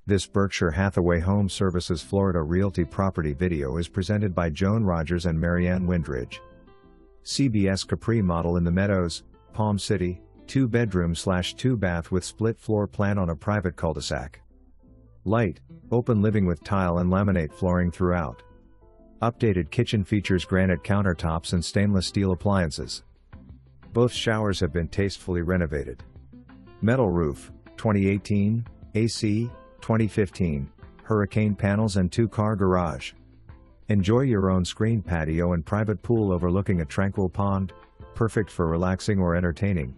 This Berkshire Hathaway HomeServices Florida Realty property video is presented by Joan Rogers and Marianne Windridge. CBS Capri model in the Meadows, Palm City, 2-bedroom/2-bath with split floor plan on a private cul-de-sac. Light, open living with tile and laminate flooring throughout. Updated kitchen features granite countertops and stainless steel appliances. Both showers have been tastefully renovated. Metal roof, 2018, AC, 2015, hurricane panels and 2-car garage. Enjoy your own screened patio and private pool overlooking a tranquil pond, perfect for relaxing or entertaining.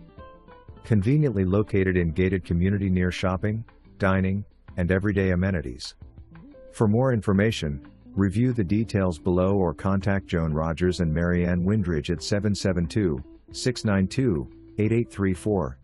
Conveniently located in gated community near shopping, dining, and everyday amenities. For more information, review the details below or contact Joan Rogers and Marianne Windridge at 772-692-8834.